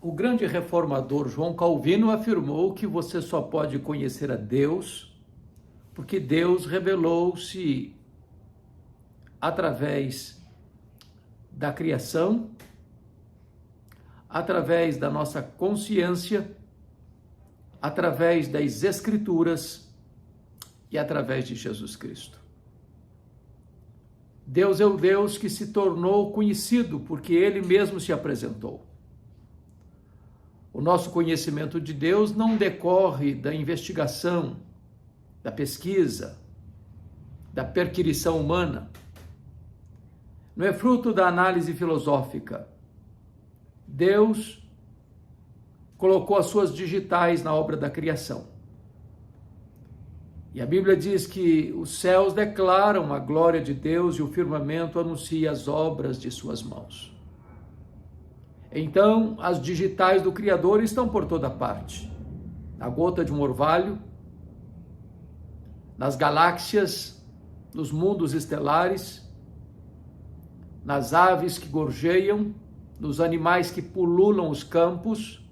O grande reformador João Calvino afirmou que você só pode conhecer a Deus porque Deus revelou-se através da criação, através da nossa consciência, através das Escrituras e através de Jesus Cristo. Deus é o Deus que se tornou conhecido porque Ele mesmo se apresentou. O nosso conhecimento de Deus não decorre da investigação, da pesquisa, da perquisição humana. Não é fruto da análise filosófica. Deus colocou as suas digitais na obra da criação. E a Bíblia diz que os céus declaram a glória de Deus e o firmamento anuncia as obras de suas mãos. Então, as digitais do Criador estão por toda parte. Na gota de um orvalho, nas galáxias, nos mundos estelares, nas aves que gorjeiam, nos animais que pululam os campos,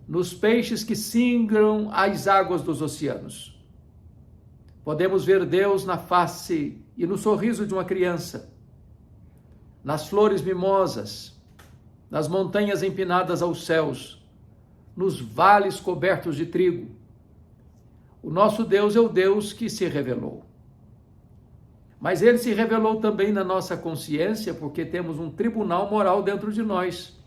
nos peixes que singram as águas dos oceanos. Podemos ver Deus na face e no sorriso de uma criança, nas flores mimosas, nas montanhas empinadas aos céus, nos vales cobertos de trigo. O nosso Deus é o Deus que se revelou. Mas Ele se revelou também na nossa consciência, porque temos um tribunal moral dentro de nós.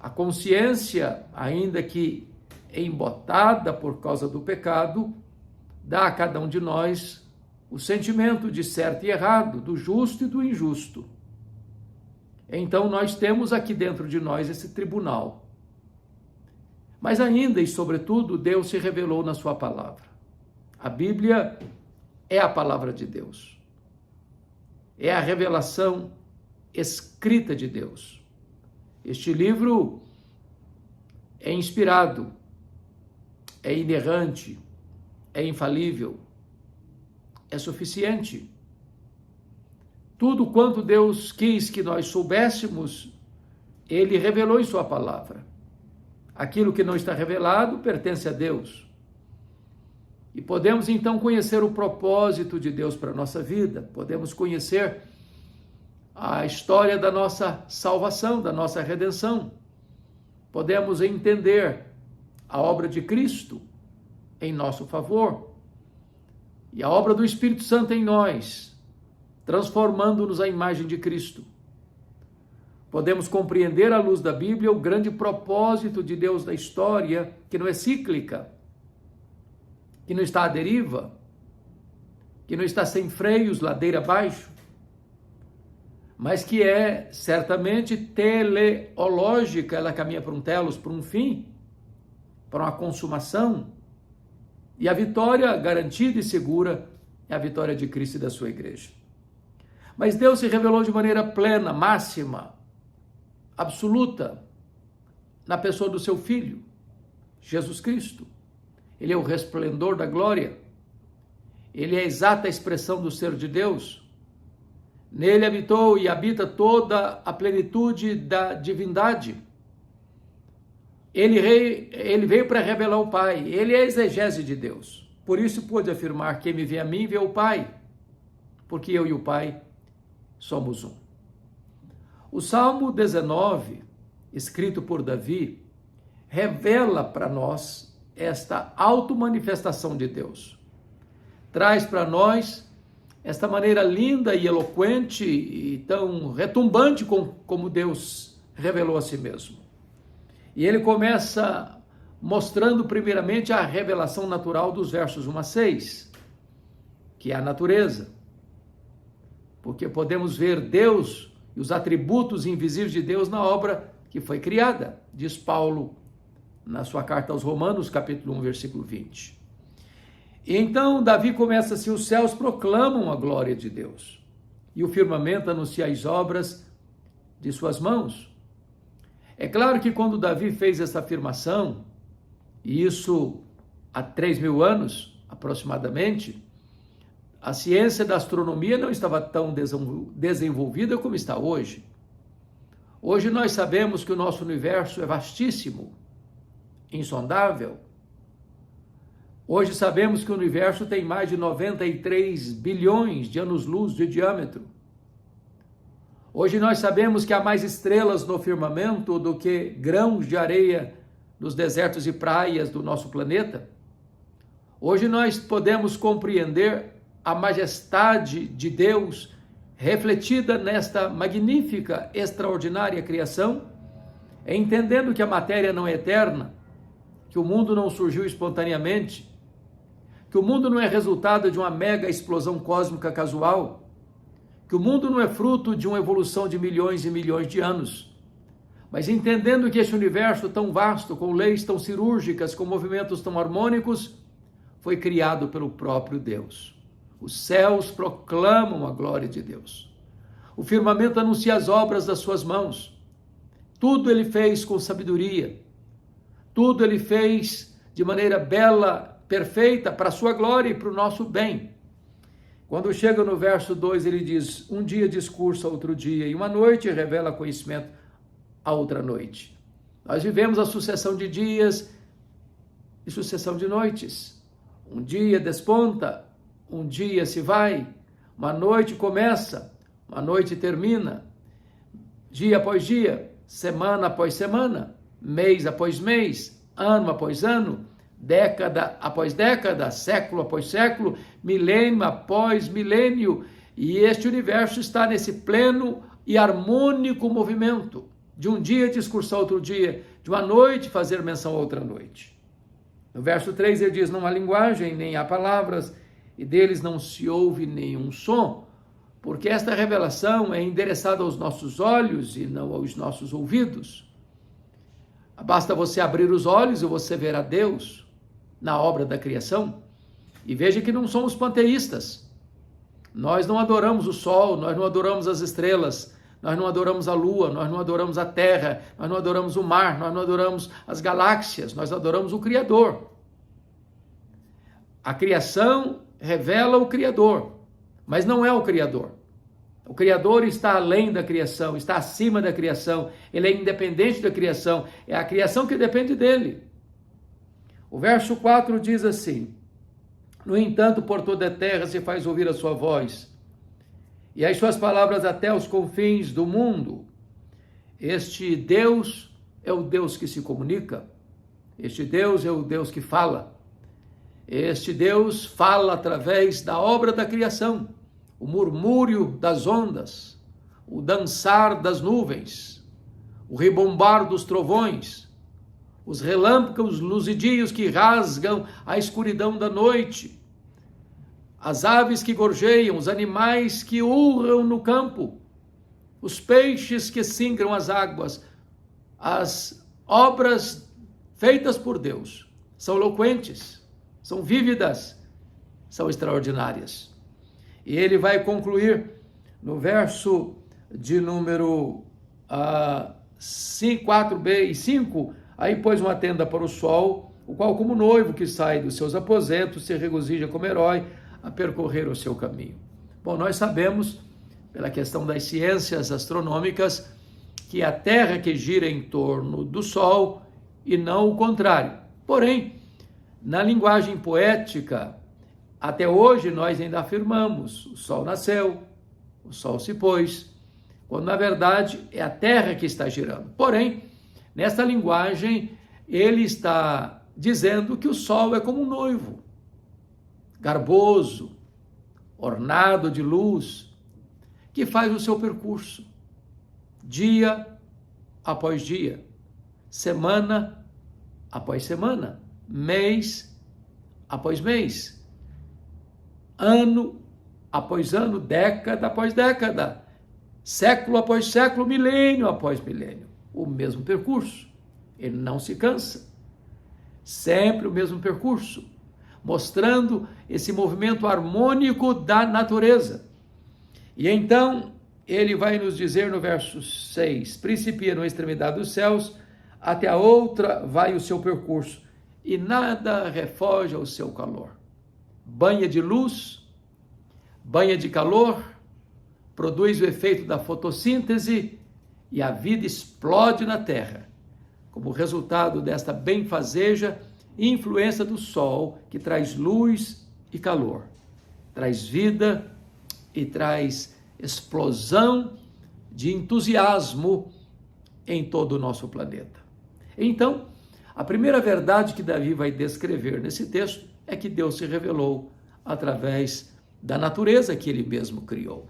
A consciência, ainda que embotada por causa do pecado, dá a cada um de nós o sentimento de certo e errado, do justo e do injusto. Então nós temos aqui dentro de nós esse tribunal. Mas ainda e sobretudo, Deus se revelou na sua palavra. A Bíblia é a palavra de Deus. É a revelação escrita de Deus. Este livro é inspirado, é inerrante, é infalível, é suficiente. Tudo quanto Deus quis que nós soubéssemos, Ele revelou em sua palavra. Aquilo que não está revelado pertence a Deus. E podemos então conhecer o propósito de Deus para a nossa vida. Podemos conhecer a história da nossa salvação, da nossa redenção. Podemos entender a obra de Cristo em nosso favor e a obra do Espírito Santo em nós, transformando-nos à imagem de Cristo. Podemos compreender à luz da Bíblia o grande propósito de Deus na história, que não é cíclica, que não está à deriva, que não está sem freios, ladeira abaixo, mas que é certamente teleológica, ela caminha para um telos, para um fim, para uma consumação, e a vitória garantida e segura é a vitória de Cristo e da sua igreja. Mas Deus se revelou de maneira plena, máxima, absoluta, na pessoa do seu Filho, Jesus Cristo. Ele é o resplendor da glória. Ele é a exata expressão do ser de Deus. Nele habitou e habita toda a plenitude da divindade. Ele veio para revelar o Pai. Ele é a exegese de Deus. Por isso pôde afirmar: quem me vê a mim, vê o Pai. Porque eu e o Pai somos um. O Salmo 19, escrito por Davi, revela para nós esta automanifestação de Deus. Traz para nós esta maneira linda e eloquente e tão retumbante como Deus revelou a si mesmo. E ele começa mostrando primeiramente a revelação natural dos versos 1 a 6, que é a natureza. Porque podemos ver Deus e os atributos invisíveis de Deus na obra que foi criada, diz Paulo na sua carta aos Romanos, capítulo 1, versículo 20. E então Davi começa assim: os céus proclamam a glória de Deus, e o firmamento anuncia as obras de suas mãos. É claro que quando Davi fez essa afirmação, e isso há 3.000 anos aproximadamente, a ciência da astronomia não estava tão desenvolvida como está hoje. Hoje nós sabemos que o nosso universo é vastíssimo, insondável. Hoje sabemos que o universo tem mais de 93 bilhões de anos-luz de diâmetro. Hoje nós sabemos que há mais estrelas no firmamento do que grãos de areia nos desertos e praias do nosso planeta. Hoje nós podemos compreender a majestade de Deus refletida nesta magnífica, extraordinária criação, entendendo que a matéria não é eterna, que o mundo não surgiu espontaneamente, que o mundo não é resultado de uma mega explosão cósmica casual, que o mundo não é fruto de uma evolução de milhões e milhões de anos, mas entendendo que este universo tão vasto, com leis tão cirúrgicas, com movimentos tão harmônicos, foi criado pelo próprio Deus. Os céus proclamam a glória de Deus. O firmamento anuncia as obras das suas mãos. Tudo ele fez com sabedoria. Tudo ele fez de maneira bela, perfeita, para a sua glória e para o nosso bem. Quando chega no verso 2, ele diz: um dia discursa outro dia, e uma noite revela conhecimento a outra noite. Nós vivemos a sucessão de dias e sucessão de noites. Um dia desponta, um dia se vai, uma noite começa, uma noite termina, dia após dia, semana após semana, mês após mês, ano após ano, década após década, século após século, milênio após milênio, e este universo está nesse pleno e harmônico movimento, de um dia discursar outro dia, de uma noite fazer menção a outra noite. No verso 3 ele diz: não há linguagem, nem há palavras, e deles não se ouve nenhum som, porque esta revelação é endereçada aos nossos olhos e não aos nossos ouvidos. Basta você abrir os olhos e você verá Deus na obra da criação. E veja que não somos panteístas. Nós não adoramos o sol, nós não adoramos as estrelas, nós não adoramos a lua, nós não adoramos a terra, nós não adoramos o mar, nós não adoramos as galáxias, nós adoramos o Criador. A criação revela o Criador, mas não é o Criador. O Criador está além da criação, está acima da criação, ele é independente da criação, é a criação que depende dele. O verso 4 diz assim: no entanto, por toda a terra se faz ouvir a sua voz, e as suas palavras até os confins do mundo. Este Deus é o Deus que se comunica, este Deus é o Deus que fala, este Deus fala através da obra da criação, o murmúrio das ondas, o dançar das nuvens, o rebombar dos trovões, os relâmpagos luzidios que rasgam a escuridão da noite, as aves que gorjeiam, os animais que urram no campo, os peixes que singram as águas, as obras feitas por Deus são eloquentes, são vívidas, são extraordinárias. E ele vai concluir no verso de número 4b e 5, aí pôs uma tenda para o sol, o qual como noivo que sai dos seus aposentos se regozija como herói a percorrer o seu caminho. Bom, nós sabemos, pela questão das ciências astronômicas, que a Terra que gira em torno do Sol e não o contrário. Porém, na linguagem poética, até hoje nós ainda afirmamos: o Sol nasceu, o Sol se pôs, quando na verdade é a Terra que está girando. Porém, nesta linguagem, ele está dizendo que o Sol é como um noivo, garboso, ornado de luz, que faz o seu percurso, dia após dia, semana após semana, mês após mês, ano após ano, década após década, século após século, milênio após milênio, o mesmo percurso. Ele não se cansa, sempre o mesmo percurso, mostrando esse movimento harmônico da natureza. E então ele vai nos dizer no verso 6: principia na extremidade dos céus, até a outra vai o seu percurso, e nada refoge ao seu calor. Banha de luz, banha de calor, produz o efeito da fotossíntese, e a vida explode na terra, como resultado desta benfazeja influência do sol, que traz luz e calor, traz vida e traz explosão de entusiasmo em todo o nosso planeta. Então, a primeira verdade que Davi vai descrever nesse texto é que Deus se revelou através da natureza que ele mesmo criou.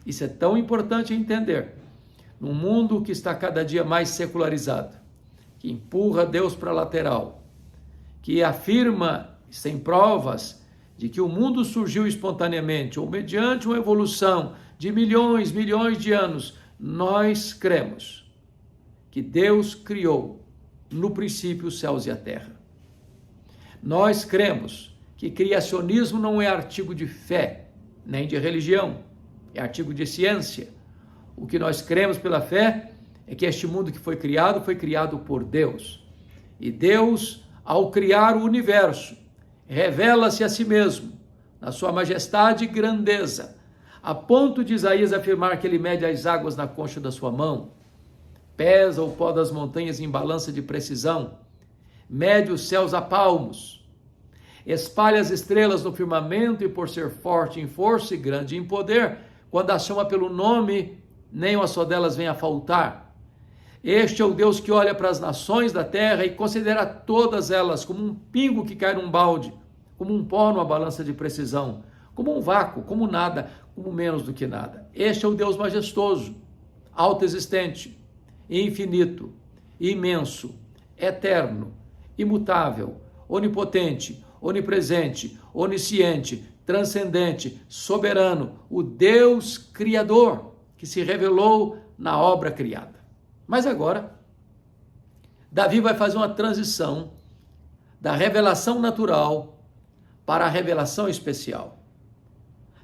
Isso é tão importante entender. Num mundo que está cada dia mais secularizado, que empurra Deus para a lateral, que afirma, sem provas, de que o mundo surgiu espontaneamente ou mediante uma evolução de milhões de anos, nós cremos que Deus criou no princípio os céus e a terra. Nós cremos que criacionismo não é artigo de fé, nem de religião, é artigo de ciência. O que nós cremos pela fé é que este mundo que foi criado por Deus. E Deus, ao criar o universo, revela-se a si mesmo, na sua majestade e grandeza, a ponto de Isaías afirmar que ele mede as águas na concha da sua mão, pesa o pó das montanhas em balança de precisão, mede os céus a palmos, espalha as estrelas no firmamento e, por ser forte em força e grande em poder, quando as chama pelo nome, nem uma só delas vem a faltar. Este é o Deus que olha para as nações da terra e considera todas elas como um pingo que cai num balde, como um pó numa balança de precisão, como um vácuo, como nada, como menos do que nada. Este é o Deus majestoso, autoexistente, infinito, imenso, eterno, imutável, onipotente, onipresente, onisciente, transcendente, soberano, o Deus Criador, que se revelou na obra criada. Mas agora, Davi vai fazer uma transição da revelação natural para a revelação especial.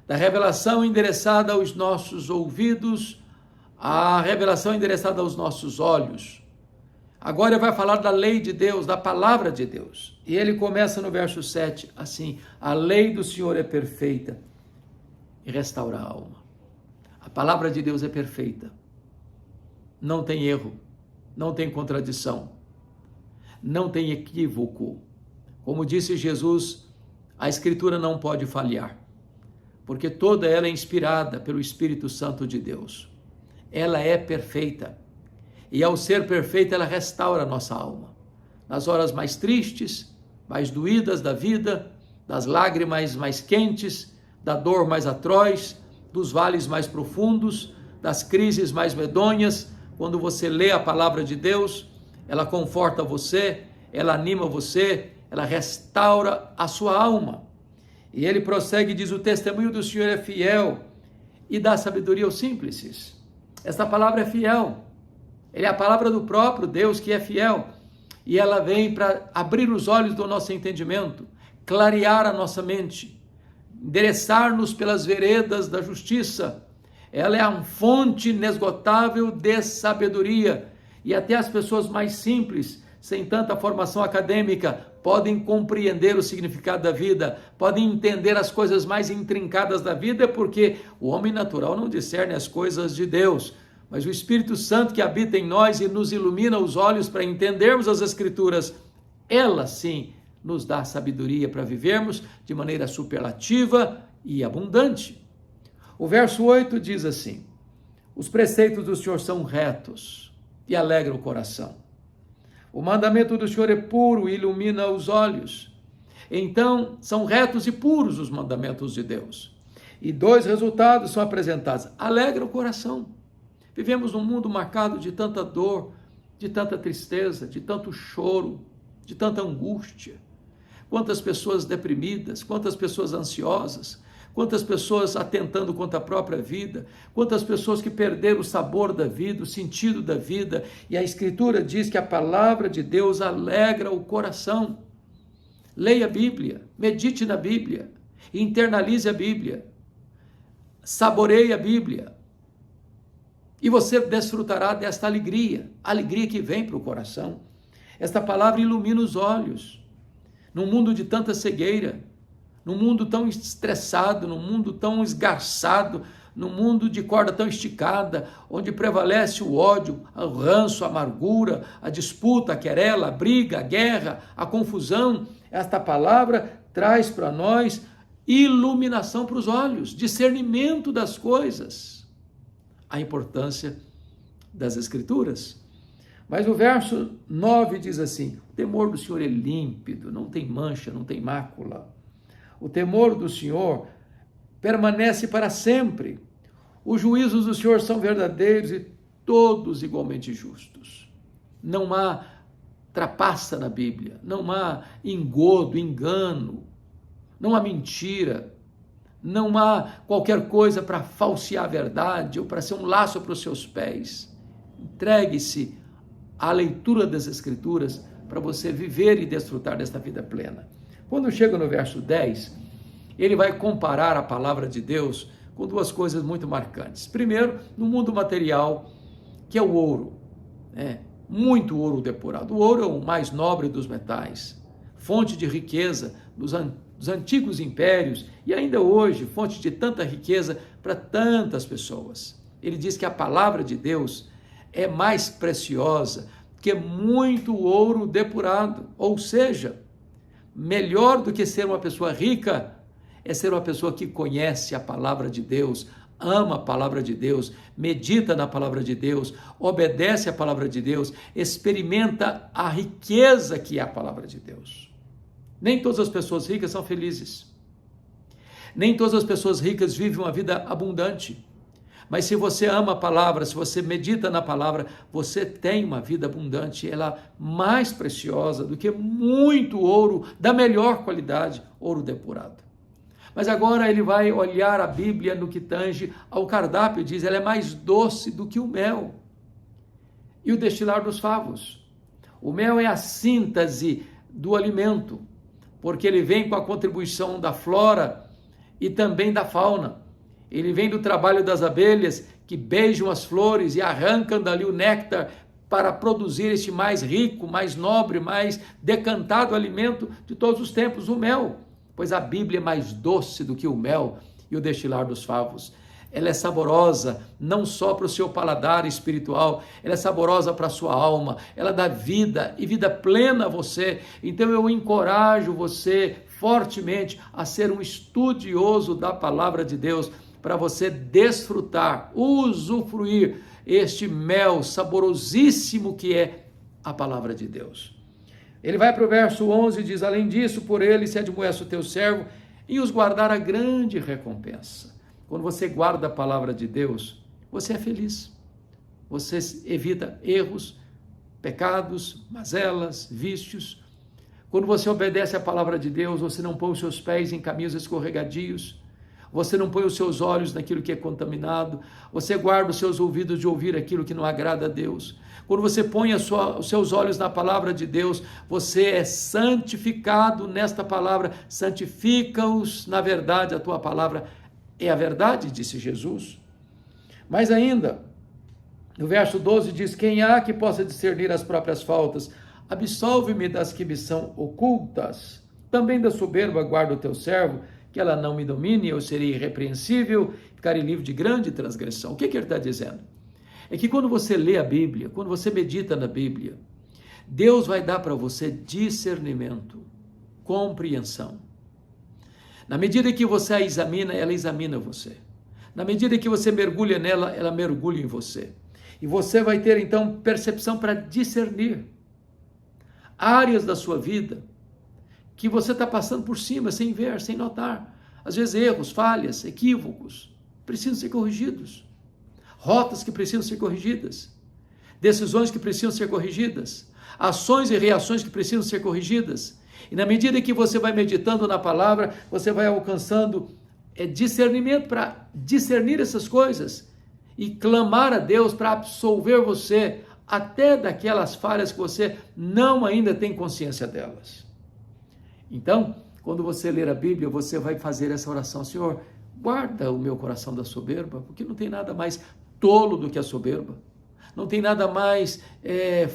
Da revelação endereçada aos nossos ouvidos, à revelação endereçada aos nossos olhos. Agora ele vai falar da lei de Deus, da palavra de Deus. E ele começa no verso 7, assim: a lei do Senhor é perfeita e restaura a alma. A palavra de Deus é perfeita. Não tem erro, não tem contradição, não tem equívoco. Como disse Jesus, a Escritura não pode falhar, porque toda ela é inspirada pelo Espírito Santo de Deus. Ela é perfeita, e ao ser perfeita, ela restaura a nossa alma. Nas horas mais tristes, mais doídas da vida, das lágrimas mais quentes, da dor mais atroz, dos vales mais profundos, das crises mais medonhas, quando você lê a palavra de Deus, ela conforta você, ela anima você, ela restaura a sua alma. E ele prossegue e diz: o testemunho do Senhor é fiel e dá sabedoria aos simples. Esta palavra é fiel. Ele é a palavra do próprio Deus que é fiel. E ela vem para abrir os olhos do nosso entendimento, clarear a nossa mente, endereçar-nos pelas veredas da justiça. Ela é a fonte inesgotável de sabedoria. E até as pessoas mais simples, sem tanta formação acadêmica, podem compreender o significado da vida, podem entender as coisas mais intrincadas da vida, porque o homem natural não discerne as coisas de Deus. Mas o Espírito Santo que habita em nós e nos ilumina os olhos para entendermos as Escrituras, ela sim nos dá sabedoria para vivermos de maneira superlativa e abundante. O verso 8 diz assim: os preceitos do Senhor são retos e alegram o coração. O mandamento do Senhor é puro e ilumina os olhos. Então, são retos e puros os mandamentos de Deus. E dois resultados são apresentados: alegra o coração. Vivemos num mundo marcado de tanta dor, de tanta tristeza, de tanto choro, de tanta angústia. Quantas pessoas deprimidas, quantas pessoas ansiosas, quantas pessoas atentando contra a própria vida, quantas pessoas que perderam o sabor da vida, o sentido da vida. E a Escritura diz que a palavra de Deus alegra o coração. Leia a Bíblia, medite na Bíblia, internalize a Bíblia, saboreie a Bíblia. E você desfrutará desta alegria, a alegria que vem para o coração. Esta palavra ilumina os olhos. Num mundo de tanta cegueira, num mundo tão estressado, num mundo tão esgarçado, num mundo de corda tão esticada, onde prevalece o ódio, o ranço, a amargura, a disputa, a querela, a briga, a guerra, a confusão, esta palavra traz para nós iluminação para os olhos, discernimento das coisas, a importância das Escrituras. Mas o verso 9 diz assim: o temor do Senhor é límpido, não tem mancha, não tem mácula. O temor do Senhor permanece para sempre. Os juízos do Senhor são verdadeiros e todos igualmente justos. Não há trapaça na Bíblia, não há engodo, engano, não há mentira, não há qualquer coisa para falsear a verdade ou para ser um laço para os seus pés. Entregue-se à leitura das Escrituras para você viver e desfrutar desta vida plena. Quando chega no verso 10, ele vai comparar a palavra de Deus com duas coisas muito marcantes. Primeiro, no mundo material, que é o ouro, muito ouro depurado. O ouro é o mais nobre dos metais, fonte de riqueza dos antigos impérios e ainda hoje, fonte de tanta riqueza para tantas pessoas. Ele diz que a palavra de Deus é mais preciosa que muito ouro depurado, ou seja, melhor do que ser uma pessoa rica é ser uma pessoa que conhece a palavra de Deus, ama a palavra de Deus, medita na palavra de Deus, obedece à palavra de Deus, experimenta a riqueza que é a palavra de Deus. Nem todas as pessoas ricas são felizes. Nem todas as pessoas ricas vivem uma vida abundante. Mas se você ama a palavra, se você medita na palavra, você tem uma vida abundante, ela mais preciosa do que muito ouro da melhor qualidade, ouro depurado. Mas agora ele vai olhar a Bíblia no que tange ao cardápio, diz, ela é mais doce do que o mel e o destilar dos favos. O mel é a síntese do alimento, porque ele vem com a contribuição da flora e também da fauna. Ele vem do trabalho das abelhas que beijam as flores e arrancam dali o néctar para produzir este mais rico, mais nobre, mais decantado alimento de todos os tempos, o mel. Pois a Bíblia é mais doce do que o mel e o destilar dos favos. Ela é saborosa não só para o seu paladar espiritual, ela é saborosa para a sua alma, ela dá vida e vida plena a você. Então eu encorajo você fortemente a ser um estudioso da palavra de Deus, para você desfrutar, usufruir este mel saborosíssimo que é a palavra de Deus. Ele vai para o verso 11 e diz, além disso, por ele se admoesta o teu servo em os guardar a grande recompensa. Quando você guarda a palavra de Deus, você é feliz. Você evita erros, pecados, mazelas, vícios. Quando você obedece a palavra de Deus, você não põe os seus pés em caminhos escorregadios. Você não põe os seus olhos naquilo que é contaminado. Você guarda os seus ouvidos de ouvir aquilo que não agrada a Deus. Quando você põe os seus olhos na palavra de Deus, você é santificado nesta palavra. Santifica-os na verdade, a tua palavra é a verdade, disse Jesus. Mas ainda, no verso 12 diz, quem há que possa discernir as próprias faltas? Absolve-me das que me são ocultas. Também da soberba guarda o teu servo, que ela não me domine, eu serei irrepreensível, ficarei livre de grande transgressão. O que ele está dizendo? É que quando você lê a Bíblia, quando você medita na Bíblia, Deus vai dar para você discernimento, compreensão. Na medida que você a examina, ela examina você. Na medida que você mergulha nela, ela mergulha em você. E você vai ter então percepção para discernir áreas da sua vida que você está passando por cima, sem ver, sem notar. Às vezes erros, falhas, equívocos, precisam ser corrigidos. Rotas que precisam ser corrigidas. Decisões que precisam ser corrigidas. Ações e reações que precisam ser corrigidas. E na medida que você vai meditando na palavra, você vai alcançando discernimento para discernir essas coisas e clamar a Deus para absolver você até daquelas falhas que você não ainda tem consciência delas. Então, quando você ler a Bíblia, você vai fazer essa oração, Senhor, guarda o meu coração da soberba, porque não tem nada mais tolo do que a soberba. não tem nada mais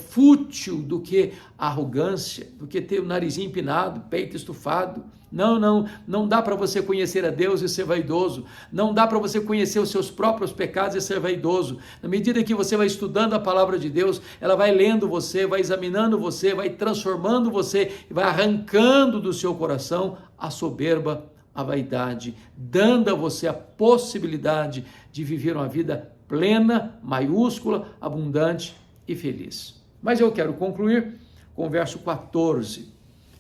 fútil do que a arrogância, do que ter o narizinho empinado, peito estufado. Não dá para você conhecer a Deus e ser vaidoso. Não dá para você conhecer os seus próprios pecados e ser vaidoso. Na medida que você vai estudando a palavra de Deus, ela vai lendo você, vai examinando você, vai transformando você, vai arrancando do seu coração a soberba, a vaidade, dando a você a possibilidade de viver uma vida plena, maiúscula, abundante e feliz. Mas eu quero concluir com o verso 14,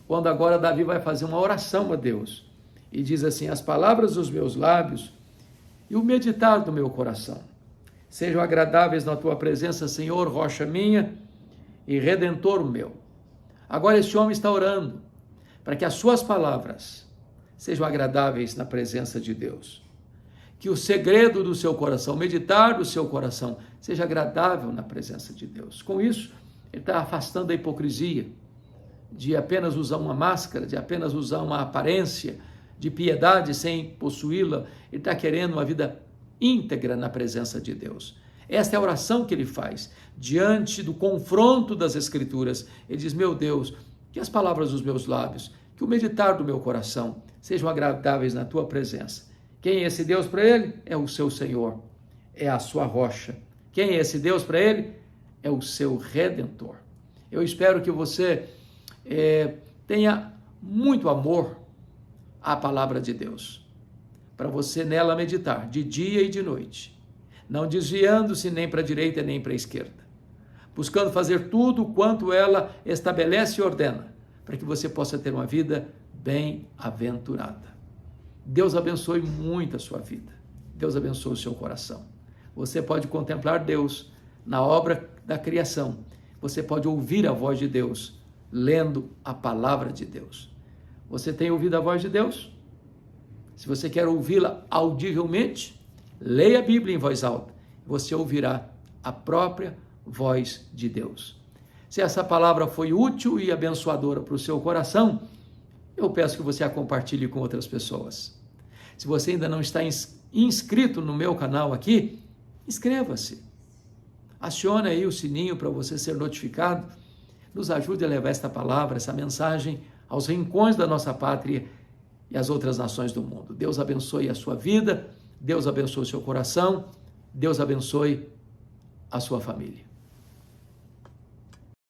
quando agora Davi vai fazer uma oração a Deus, e diz assim: as palavras dos meus lábios e o meditar do meu coração sejam agradáveis na tua presença, Senhor, rocha minha e redentor meu. Agora este homem está orando para que as suas palavras sejam agradáveis na presença de Deus. Que o segredo do seu coração, o meditar do seu coração, seja agradável na presença de Deus. Com isso, ele está afastando a hipocrisia, de apenas usar uma máscara, de apenas usar uma aparência de piedade sem possuí-la. Ele está querendo uma vida íntegra na presença de Deus. Esta é a oração que ele faz diante do confronto das Escrituras. Ele diz: meu Deus, que as palavras dos meus lábios, que o meditar do meu coração sejam agradáveis na tua presença. Quem é esse Deus para ele? É o seu Senhor, é a sua rocha. Quem é esse Deus para ele? É o seu Redentor. Eu espero que você tenha muito amor à palavra de Deus, para você nela meditar de dia e de noite, não desviando-se nem para a direita nem para a esquerda, buscando fazer tudo quanto ela estabelece e ordena, para que você possa ter uma vida bem-aventurada. Deus abençoe muito a sua vida. Deus abençoe o seu coração. Você pode contemplar Deus na obra da criação. Você pode ouvir a voz de Deus lendo a palavra de Deus. Você tem ouvido a voz de Deus? Se você quer ouvi-la audivelmente, leia a Bíblia em voz alta. Você ouvirá a própria voz de Deus. Se essa palavra foi útil e abençoadora para o seu coração, eu peço que você a compartilhe com outras pessoas. Se você ainda não está inscrito no meu canal aqui, inscreva-se. Acione aí o sininho para você ser notificado. Nos ajude a levar esta palavra, essa mensagem aos rincões da nossa pátria e às outras nações do mundo. Deus abençoe a sua vida, Deus abençoe o seu coração, Deus abençoe a sua família.